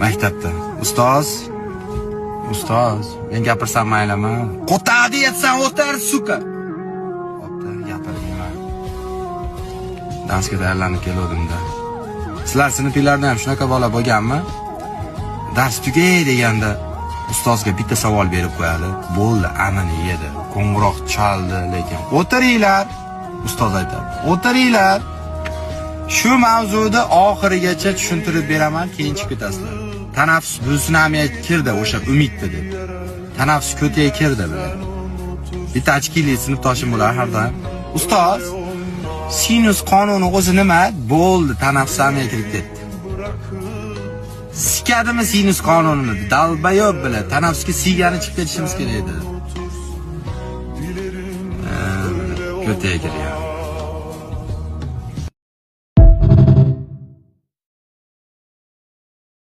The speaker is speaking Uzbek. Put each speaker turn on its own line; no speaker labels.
Maktabda. Ustoz, men gapirsam maylimi? Qo'tar deyapsan, o'tar, suka. Bo'pti, gapirmayman. Darsga tayyorlanib kelgandim-da. Sizlar sinfinglarda ham shunaqa bola bo'lganmi? Dars tugay deganda ustozga bitta savol berib qo'yadi. Bo'ldi, amani yedi. Qo'ng'iroq chaldi, lekin o'tiringlar. Ustoz aytadi. O'tiringlar. Shu mavzuda oxirigacha tushuntirib beraman, keyin chiqib ketasizlar. Tanaffus bo'lsin ham kirdi o'sha umiddi deb. Tanaffus ko'tay kirdi bular. Bitta ochkili sinfdoshim bo'lar har doim. Ustoz, sinus qonuni o'zi nima? Bo'ldi, tanaffus ham kirib ketdi. Sikadimi sinus qonunini? Dalbayob bilan tanaffusga sigani chiqib ketishimiz kerak edi. Ko'tay kirgan.